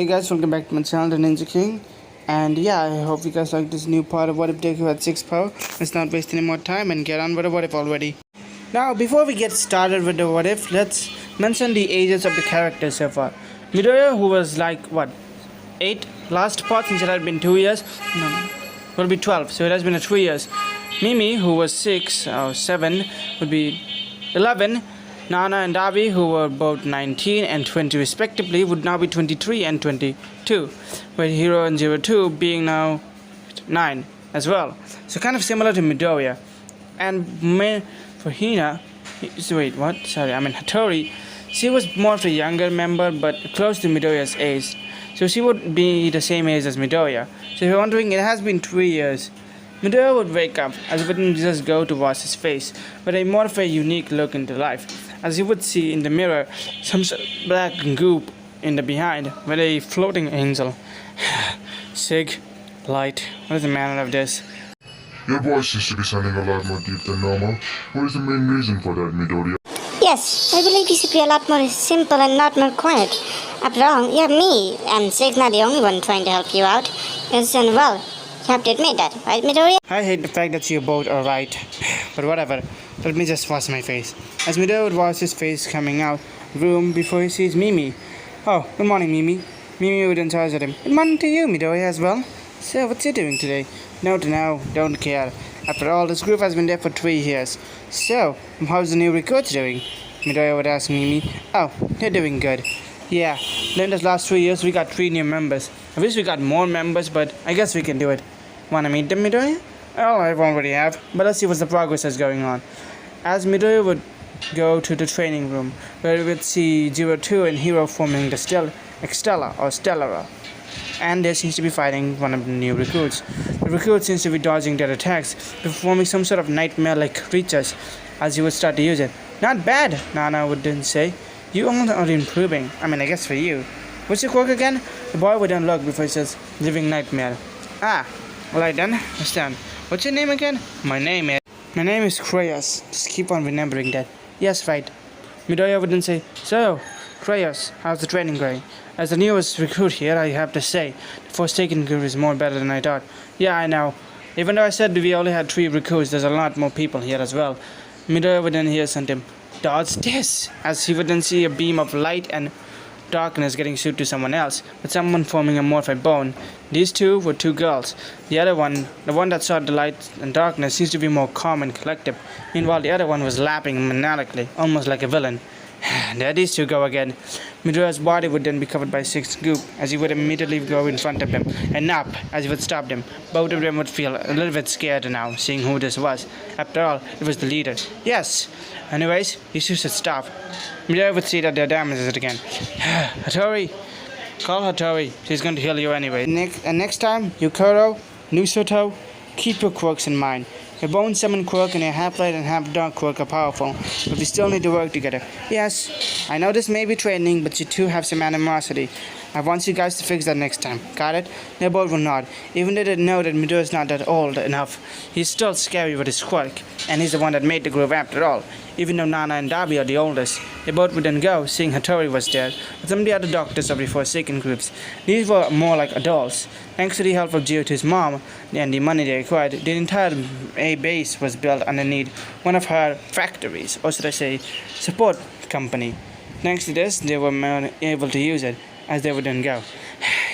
Hey guys, welcome back to my channel, The Ninja King. And yeah, I hope you guys like this new part of What If Deku at 6 power. Let's not waste any more time and get on with the What If already. Now, before we get started with the What If, let's mention the ages of the characters so far. Midoriya, who was like, what, 8? Last part, since it had been 2 years. No, will be 12, so it has been 3 years. Mimi, who was 6 or 7, would be 11. Nana and Dabi, who were both 19 and 20 respectively, would now be 23 and 22, with Hiro and 02 being now 9 as well. So kind of similar to Midoriya. And for Hattori, she was more of a younger member but close to Midoriya's age. So she would be the same age as Midoriya. So if you're wondering, it has been 3 years. Midoriya would wake up, as he wouldn't just go to wash his face, but a more of a unique look into life, as he would see in the mirror some black goop in the behind, with a floating angel. Sig, light, what is the manner of this? Your voice seems to be sounding a lot more deep than normal. What is the main reason for that, Midoriya? Yes, I believe you should be a lot more simple and not more quiet. After all, you're me, and Sig's not the only one trying to help you out. Yes, and well, you have to admit that, right, Midoriya? I hate the fact that you both are right, but whatever. Let me just wash my face. As Midoriya would wash his face coming out room before he sees Mimi. Oh, good morning, Mimi. Mimi would charge at him. Good morning to you, Midoriya, as well. So, what's you doing today? No, don't care. After all, this group has been there for 3 years. So, how's the new recruits doing? Midoriya would ask Mimi. Oh, they're doing good. Yeah, in the last 3 years, we got 3 new members. I wish we got more members, but I guess we can do it. Wanna meet them, Midoriya? Well, I already have, but let's see what the progress is going on. As Midoriya would go to the training room, where we would see 02 and Hiro forming the Stellara. And they seems to be fighting one of the new recruits. The recruit seems to be dodging their attacks, performing some sort of nightmare-like creatures, as he would start to use it. Not bad, Nana would then say. You all are improving. I mean, I guess for you. What's your quirk again? The boy would then look before he says, living nightmare. Ah, alright then, understand. What's your name again? My name is 3years. Just keep on remembering that. Yes, right. Midoriya would then say, so, 3years, how's the training going? As the newest recruit here, I have to say, the Forsaken group is more better than I thought. Yeah, I know. Even though I said we only had 3 recruits, there's a lot more people here as well. Midoriya would then hear something. Dodge this! As he would then see a beam of light and darkness getting shoot to someone else, with someone forming a morphic bone. These 2 were 2 girls. The other one, the one that saw the light and darkness, seems to be more calm and collective. Meanwhile, the other one was lapping maniacally, almost like a villain. There these 2 go again. Midoriya's body would then be covered by 6 goop, as he would immediately go in front of him, and nap, as he would stop them. Both of them would feel a little bit scared now, seeing who this was. After all, it was the leader. Yes! Anyways, these 2 should stop. Midoriya would see that their damage is it again. Hattori! Call Hattori. She's going to heal you anyway. Next time, Yukoro, Nusoto, keep your quirks in mind. Your bone summon quirk and your half light and half dark quirk are powerful, but we still need to work together. Yes, I know this may be training, but you 2 have some animosity. I want you guys to fix that next time. Got it? They both will nod. Even though they know that Midoriya's not that old enough, he's still scary with his quirk, and he's the one that made the group after all. Even though Nana and Dabi are the oldest, they both would then go, seeing Hattori was there, with some of the other doctors of the Forsaken groups. These were more like adults. Thanks to the help of Gioto's mom and the money they acquired, the entire base was built underneath one of her factories, or should I say, support company. Thanks to this, they were able to use it, as they would then go.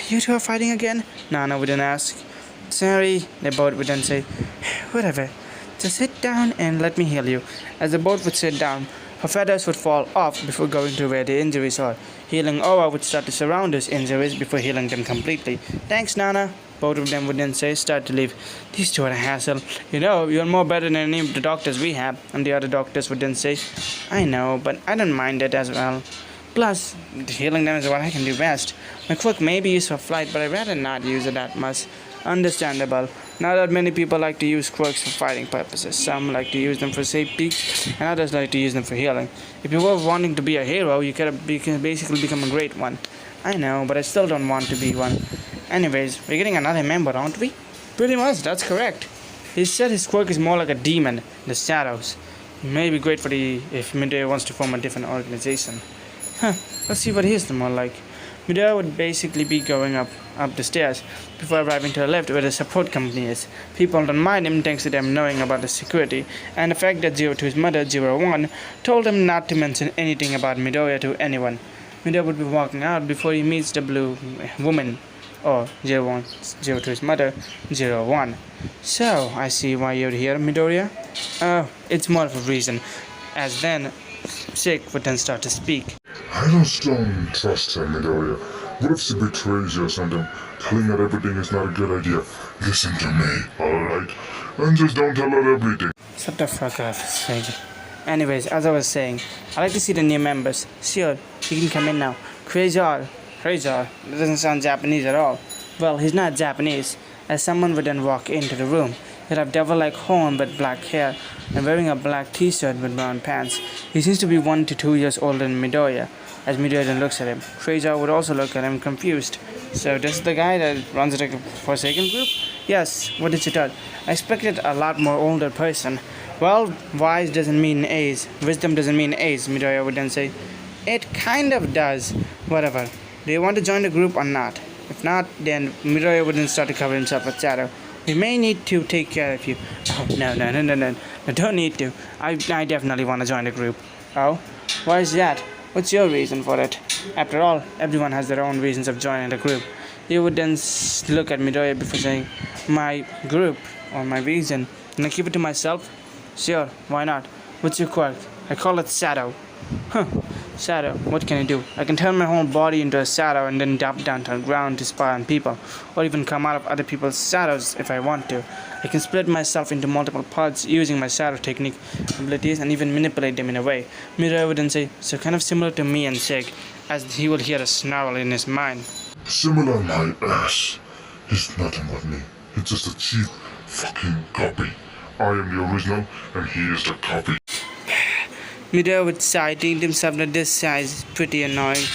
You 2 are fighting again? Nana would then ask. Sorry, they both would then say. Whatever. Just sit down and let me heal you. As the both would sit down, her feathers would fall off before going to where the injuries are. Healing aura would start to surround those injuries before healing them completely. Thanks, Nana. Both of them would then say, start to leave. These 2 are a hassle. You know, you're more better than any of the doctors we have. And the other doctors would then say, I know, but I don't mind it as well. Plus, healing them is what I can do best. My quirk may be used for flight, but I'd rather not use it that much. Understandable. Not that many people like to use quirks for fighting purposes. Some like to use them for safety, and others like to use them for healing. If you were wanting to be a hero, you can basically become a great one. I know, but I still don't want to be one. Anyways, we're getting another member, aren't we? Pretty much, that's correct. He said his quirk is more like a demon in the shadows. It may be great if Midoriya wants to form a different organization. Let's see what he is more like. Midoriya would basically be going up the stairs before arriving to the lift where the support company is. People don't mind him thanks to them knowing about the security and the fact that Zero to his mother, 01, told him not to mention anything about Midoriya to anyone. Midoriya would be walking out before he meets the blue woman, or 01, Zero to his mother, 01. So, I see why you're here, Midoriya. Oh, it's more of a reason, as then Sick would then start to speak. I don't trust her, Midoriya. What if she betrays you or something? Telling her everything is not a good idea. Listen to me, alright? And just don't tell her everything. Shut the fuck up, Sick. Anyways, as I was saying, I like to see the new members. Sure, you can come in now. Quasar. That doesn't sound Japanese at all. Well, he's not Japanese, as someone would then walk into the room. He'd have devil-like horn but black hair, and wearing a black t-shirt with brown pants. He seems to be 1 to 2 years older than Midoriya, as Midoriya then looks at him. Quasar would also look at him confused. So this is the guy that runs the Forsaken group? Yes, what did you thought? I expected a lot more older person. Well, wise doesn't mean age. Wisdom doesn't mean age, Midoriya would then say. It kind of does. Whatever. Do you want to join the group or not? If not, then Midoriya wouldn't start to cover himself with shadow. We may need to take care of you. Oh, no, don't need to. I definitely want to join the group. Oh? Why is that? What's your reason for it? After all, everyone has their own reasons of joining the group. You would then look at Midoriya before saying, my group, or my reason. Can I keep it to myself? Sure, why not? What's your quirk? I call it shadow. Huh. Shadow, what can I do? I can turn my whole body into a shadow and then drop down to the ground to spy on people, or even come out of other people's shadows if I want to. I can split myself into multiple parts using my shadow technique abilities and even manipulate them in a way. Midoriya would then say, so kind of similar to me and Sig, as he will hear a snarl in his mind. Similar my ass. He's nothing but me. He's just a cheap fucking copy. I am the original and he is the copy. Midoriya would sigh, thinking to himself that this sigh is pretty annoying.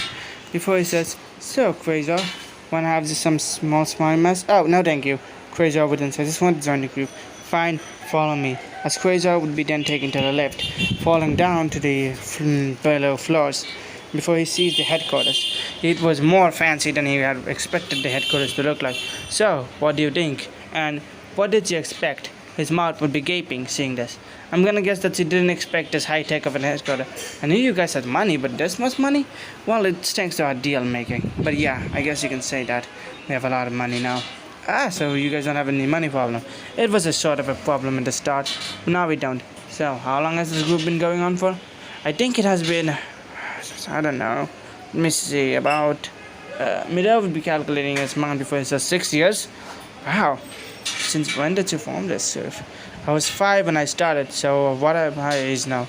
Before he says, so Quasar, wanna have just some small mess? Oh, no thank you. Quasar would then say, I just want to join the group. Fine, follow me. As Quasar would be then taken to the lift, falling down to the below floors. Before he sees the headquarters. It was more fancy than he had expected the headquarters to look like. So, what do you think? And what did you expect? His mouth would be gaping seeing this. I'm gonna guess that you didn't expect this high-tech of an headquarters. I knew you guys had money, but this much money? Well, it's thanks to our deal making. But yeah, I guess you can say that. We have a lot of money now. Ah, so you guys don't have any money problem. It was a sort of a problem at the start, but now we don't. So, how long has this group been going on for? I think it has been, I don't know. Let me see, about, Midoriya would be calculating his mind before he says 6 years. Wow. Since when did you form this surf? I was 5 when I started, so what am I age now?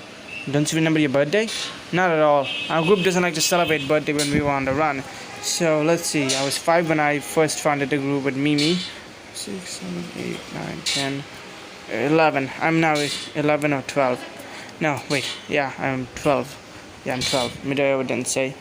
Don't you remember your birthday? Not at all. Our group doesn't like to celebrate birthday when we were on the run. So let's see, I was 5 when I first founded the group with Mimi. 6, 7, 8, 9, 10, 11. I'm now 11 or 12. No, wait, yeah, I'm 12. Yeah, I'm 12. Midoriya would then say.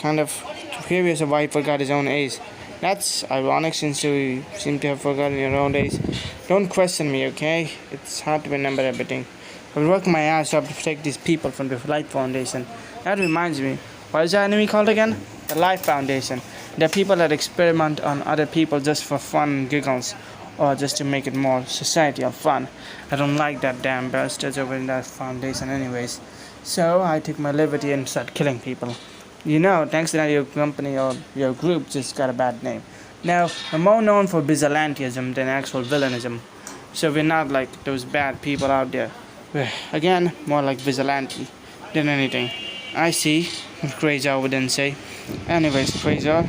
Kind of curious of why he forgot his own age. That's ironic since you seem to have forgotten your own age. Don't question me, okay? It's hard to remember everything. I've worked my ass off to protect these people from the Life Foundation. That reminds me, what is our enemy called again? The Life Foundation. They're people that experiment on other people just for fun and giggles, or just to make it more societal fun. I don't like that damn bastards over in that foundation anyways. So I took my liberty and started killing people. You know, thanks to that your company or your group just got a bad name. Now, we're more known for vigilantism than actual villainism. So we're not like those bad people out there. We're, again, more like vigilante than anything. I see, Quasar would then say. Anyways, Quasar,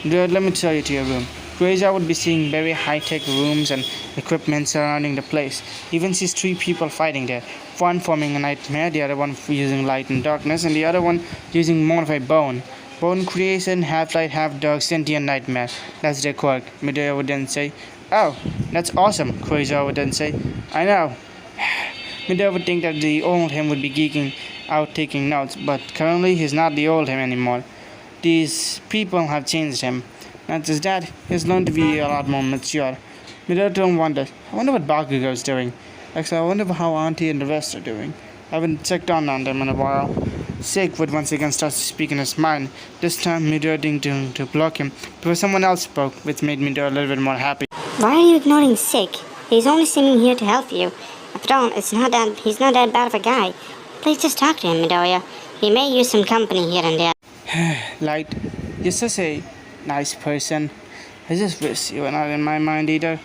let me tell you to your room. Quasar would be seeing very high-tech rooms and equipment surrounding the place. Even sees 3 people fighting there. One forming a nightmare, the other one using light and darkness, and the other one using more of a bone. Bone creation, half-light, half-dark, sentient nightmare. That's their quirk, Midoriya would then say. Oh, that's awesome, Quasar would then say. I know. Midoriya would think that the old him would be geeking out taking notes, but currently he's not the old him anymore. These people have changed him. Not just that, he's learned to be a lot more mature. Midoriya wonders, I wonder what Bakugo's doing. Actually, I wonder how Auntie and the rest are doing. I haven't checked on them in a while. Sig would once again start to speak in his mind, this time meditating to block him before someone else spoke, which made me a little bit more happy. Why are you ignoring Sig? He's only seeming here to help you. After all, he's not that bad of a guy. Please just talk to him, Midoriya. He may use some company here and there. Light, you're such a nice person. I just wish you were not in my mind either.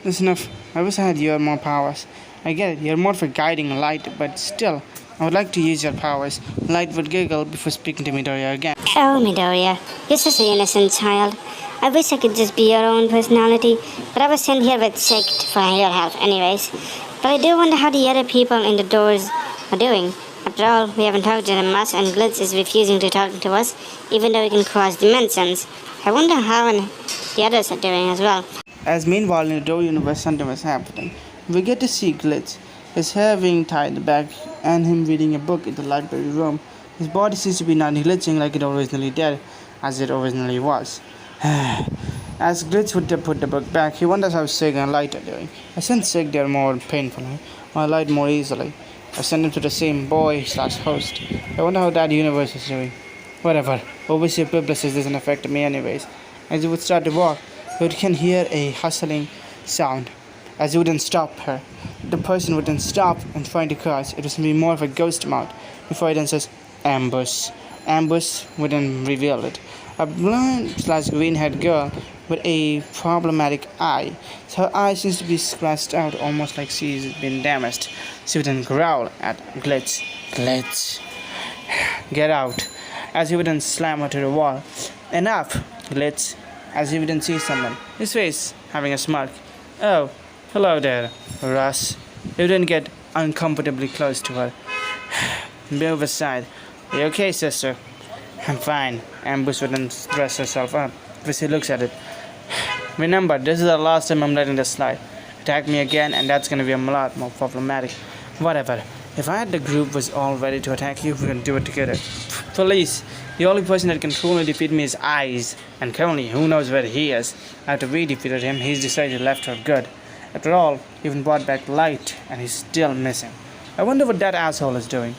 Listen enough, I wish I had your more powers. I get it, you're more for guiding Light, but still, I would like to use your powers. Light would giggle before speaking to Midoriya again. Oh, Midoriya, you're such an innocent child. I wish I could just be your own personality, but I was sent here with Sig for your help anyways. But I do wonder how the other people in the doors are doing. After all, we haven't talked to them much, and Glitz is refusing to talk to us, even though we can cross dimensions. I wonder how the others are doing as well. As meanwhile in the Doe universe something was happening. We get to see Glitz, his hair being tied back and him reading a book in the library room. His body seems to be not glitching like it originally did, as it originally was. As Glitz would put the book back, he wonders how Sig and Light are doing. I sent Sig there more painfully, while Light more easily. I sent him to the same boy/host. I wonder how that universe is doing. Whatever, obviously publicist doesn't affect me anyways. As he would start to walk, he can hear a hustling sound. As he wouldn't stop her, the person wouldn't stop and try to cross. It was be more of a ghost mouth before it then says ambush. Ambush wouldn't reveal it. A blonde/green-haired girl with a problematic eye. So her eye seems to be scratched out, almost like she's been damaged. She would then growl at Glitz. Glitz, get out. As he would then slam her to the wall. Enough, Glitz. As he would then see someone, his face having a smirk. Oh, hello there, Russ. He would then get uncomfortably close to her. Move aside. Are you okay, sister? I'm fine. Ambush would then dress herself up as he looks at it. Remember, this is the last time I'm letting this slide. Attack me again and that's gonna be a lot more problematic. Whatever. If I had the group was all ready to attack you, we can do it together. Police. The only person that can truly defeat me is Eyes. And currently, who knows where he is. After we defeated him, he's decided left for good. After all, even brought back Light and he's still missing. I wonder what that asshole is doing.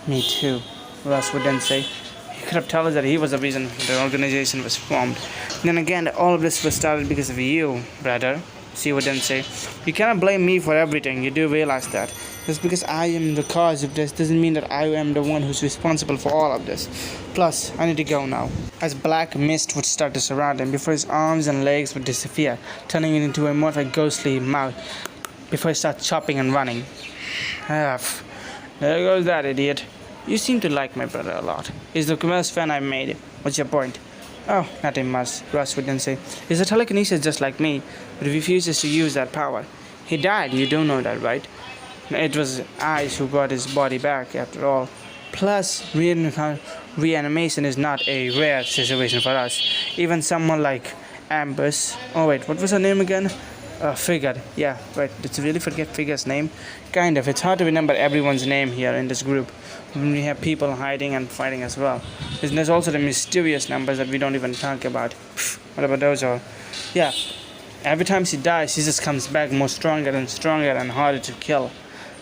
Me too, Russ would then say. He could have told us that he was the reason the organization was formed. Then again, all of this was started because of you, brother. She would then say, you cannot blame me for everything, you do realize that. Just because I am the cause of this doesn't mean that I am the one who's responsible for all of this. Plus, I need to go now. As black mist would start to surround him before his arms and legs would disappear, turning it into a more of a ghostly mouth before he starts chopping and running. There goes that idiot. You seem to like my brother a lot. He's the best fan I've made. What's your point? Oh, nothing much, Russ would then say. He's a telekinesis just like me, but he refuses to use that power. He died, you do know that, right? It was Eyes who brought his body back, after all. Plus, reanimation is not a rare situation for us. Even someone like Ambush. Oh wait, what was her name again? Figure. Yeah, right. Did you really forget Figure's name? Kind of. It's hard to remember everyone's name here in this group. When we have people hiding and fighting as well. There's also the mysterious numbers that we don't even talk about. Whatever those are. Yeah. Every time she dies, she just comes back more stronger and harder to kill.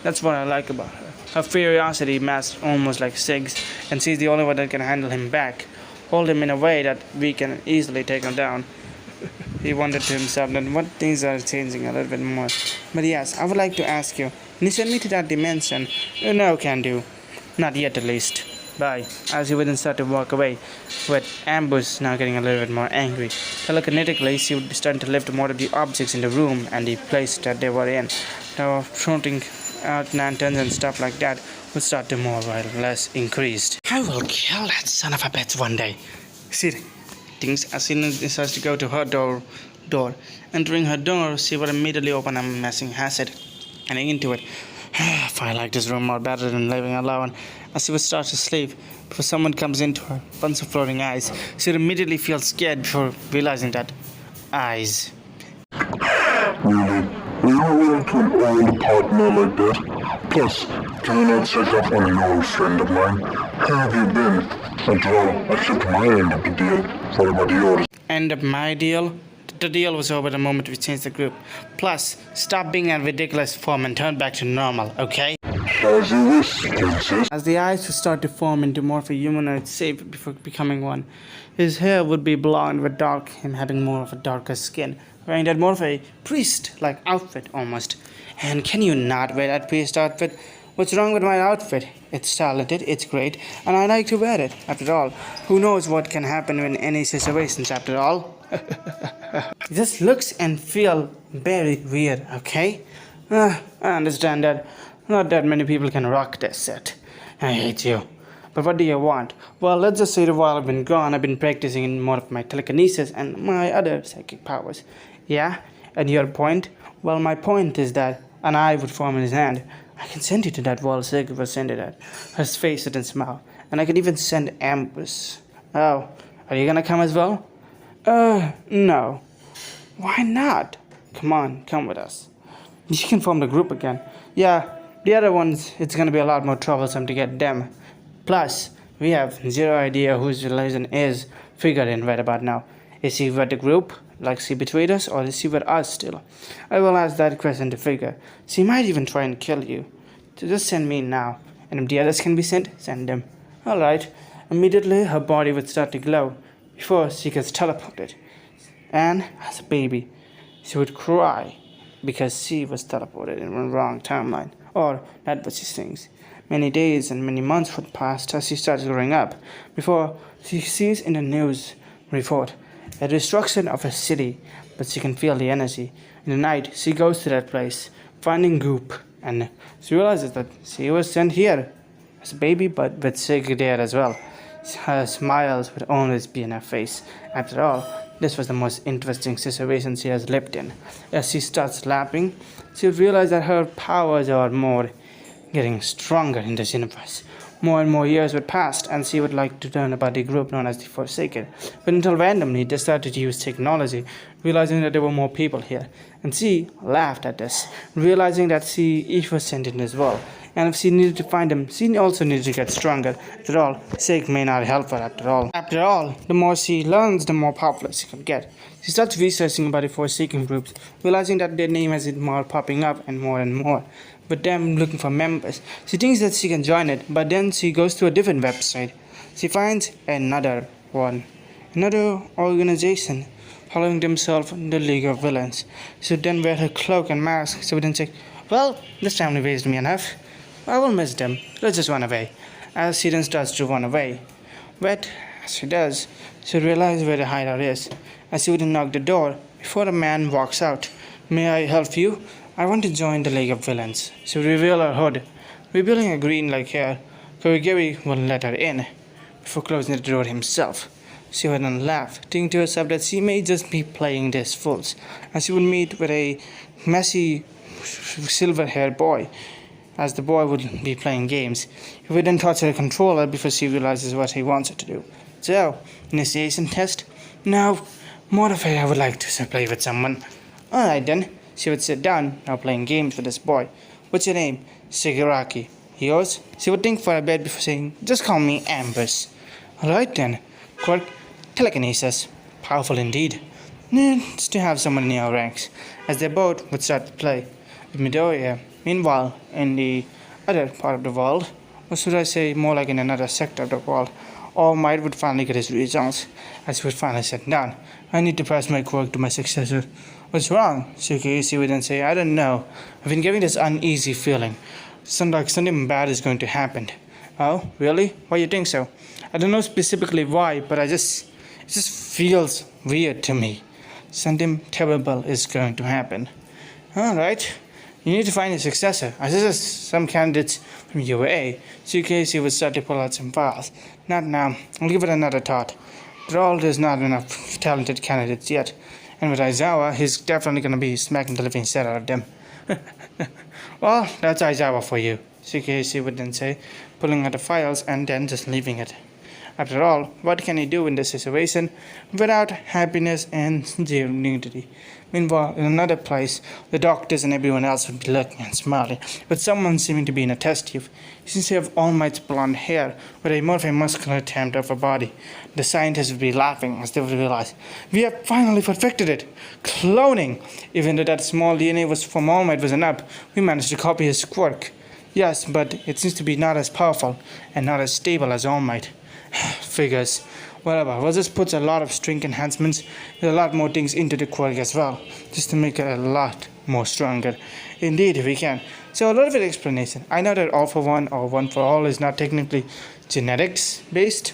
That's what I like about her. Her furiosity masked almost like Sig's, and she's the only one that can handle him back. Hold him in a way that we can easily take him down. He wondered to himself that what things are changing a little bit more. But yes, I would like to ask you, can you send me to that dimension? No, can do. Not yet at least. Bye. As he would start to walk away, with Ambush now getting a little bit more angry. Telekinetically, she would be starting to lift more of the objects in the room and the place that they were in. Now, floating out lanterns and stuff like that would start to move while less increased. I will kill that son of a bitch one day. See, things as soon as she starts to go to her door. Entering her door, she would immediately open a messing hazard and into it. If I like this room more better than living alone. As she would start to sleep, before someone comes into her, bunch of floating eyes, she would immediately feel scared before realizing that Eyes. Really? Are you willing to an old partner like that? Plus, can you not set up on an old friend of mine? How have you been? After all, I took my end of the deal. What about yours? End of my deal? The deal was over the moment we changed the group. Plus, stop being a ridiculous form and turn back to normal, okay? As you wish, princess. As the eyes would start to form into more of a humanoid shape before becoming one. His hair would be blonde with dark, him having more of a darker skin, wearing that more of a priest-like outfit almost. And can you not wear that priest outfit? What's wrong with my outfit? It's talented, it's great, and I like to wear it. After all, who knows what can happen in any situations after all? This looks and feel very weird, okay? I understand that not that many people can rock this set. I hate you. But what do you want? Well, let's just say that while I've been gone, I've been practicing in more of my telekinesis and my other psychic powers. Yeah? And your point? Well, my point is that an eye would form in his hand. I can send you to that wall Sig was sent it at. His face didn't smile. And I can even send ambers. Oh, are you gonna come as well? No. Why not? Come on, come with us. You can form the group again. Yeah, the other ones, it's gonna be a lot more troublesome to get them. Plus, we have zero idea whose religion is figured in right about now. Is he with the group, like she betrayed us, or is he with us still? I will ask that question to figure. She might even try and kill you. So just send me now, and if the others can be sent, send them. Alright. Immediately, her body would start to glow before she gets teleported. And, as a baby, she would cry because she was teleported in the wrong timeline. Or, that was she thinks. Many days and many months would pass as she started growing up, before she sees in the news report a destruction of a city, but she can feel the energy. In the night, she goes to that place, finding Goop, and she realizes that she was sent here as a baby, but with Sig there as well. Her smiles would always be in her face. After all, this was the most interesting situation she has lived in. As she starts laughing, she would realize that her powers are more getting stronger in this universe. More and more years would pass, and she would like to learn about the group known as the Forsaken. But until randomly they started to use technology, realizing that there were more people here. And she laughed at this, realizing that she was sent in as well. And if she needed to find them, she also needed to get stronger. After all, Sig may not help her after all. After all, the more she learns, the more popular she can get. She starts researching about the Forsaken groups, realizing that their name has been more popping up and more. With them looking for members. She thinks that she can join it, but then she goes to a different website. She finds another one. Another organization following themselves the League of Villains. She would then wear her cloak and mask. She would then say, well, this family raised me enough. I will miss them. Let's just run away. As she then starts to run away. But as she does, she realizes where the hideout is. As she would knock the door before a man walks out. May I help you? I want to join the League of Villains. She would reveal her hood, revealing a green-like hair. Kurigiri would let her in, before closing the door himself. She would then laugh, thinking to herself that she may just be playing this fools, and she would meet with a messy, silver-haired boy, as the boy would be playing games. He would then torture the controller before she realizes what he wants her to do. So, initiation test? No, more of it I would like to play with someone. Alright then. She would sit down, now playing games with this boy. What's your name? Shigaraki. Yours? She would think for a bit before saying, just call me Ambers. Alright then. Quirk, telekinesis. Powerful indeed. Needs to have someone in your ranks. As they both would start to play with Midoriya. Meanwhile, in the other part of the world, or should I say more like in another sector of the world, All Might would finally get his results, as he would finally sit down. I need to pass my quirk to my successor. What's wrong? Shikaishi would then say, I don't know. I've been getting this uneasy feeling. Something bad is going to happen. Oh, really? Why do you think so? I don't know specifically why, but it just feels weird to me. Something terrible is going to happen. Alright. You need to find a successor. I suggest some candidates from UA. Shikaishi would start to pull out some files. Not now. I'll give it another thought. After all, there's not enough talented candidates yet. And with Aizawa, he's definitely going to be smacking the living shit out of them. Well, that's Aizawa for you, Shikaishi would then say, pulling out the files and then just leaving it. After all, what can he do in this situation without happiness and dignity? Meanwhile, in another place, the doctors and everyone else would be looking and smiling, with someone seeming to be in a test tube. He seems to have All Might's blonde hair, with a more of a muscular attempt of a body. The scientists would be laughing as they would realize, we have finally perfected it! Cloning! Even though that small DNA was from All Might was enough, we managed to copy his quirk. Yes, but it seems to be not as powerful and not as stable as All Might. Figures. Whatever. We'll just put a lot of strength enhancements with a lot more things into the quirk as well, just to make it a lot more stronger. Indeed, we can. So a little bit of explanation. I know that All for One or One for All is not technically genetics based,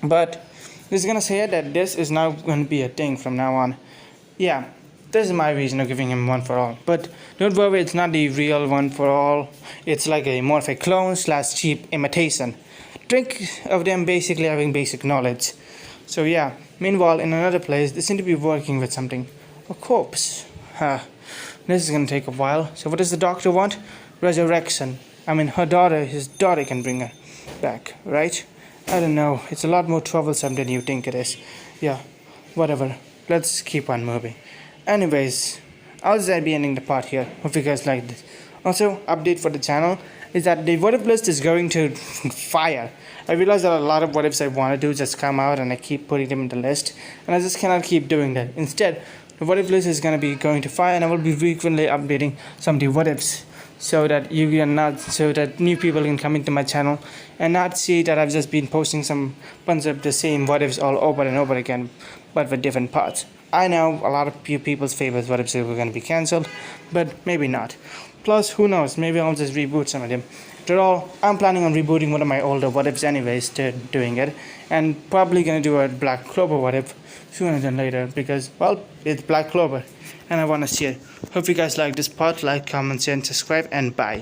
but this is gonna say that this is now gonna be a thing from now on. Yeah, this is my reason of giving him One for All. But don't worry, it's not the real One for All. It's like a more of a clone slash cheap imitation. Think of them basically having basic knowledge. So yeah, meanwhile in another place they seem to be working with something. A corpse. This is gonna take a while. So what does the doctor want? Resurrection. I mean his daughter can bring her back, right? I don't know. It's a lot more troublesome than you think it is. Yeah, whatever. Let's keep on moving. Anyways, I'll just be ending the part here. Hope you guys like this. Also, update for the channel is that the what if list is going to fire. I realize that a lot of what ifs I want to do just come out and I keep putting them in the list, and I just cannot keep doing that. Instead, the what if list is going to be going to fire, and I will be frequently updating some of the what ifs so that new people can come into my channel and not see that I've just been posting some bunch of the same what ifs all over and over again, but with different parts. I know a lot of people's favorite what ifs are going to be cancelled, but maybe not. Plus, who knows, maybe I'll just reboot some of them. After all, I'm planning on rebooting one of my older what ifs anyways to doing it, and probably gonna do a Black Clover what if sooner than later because, well, it's Black Clover and I wanna see it. Hope you guys like this part, like, comment, share, and subscribe, and bye.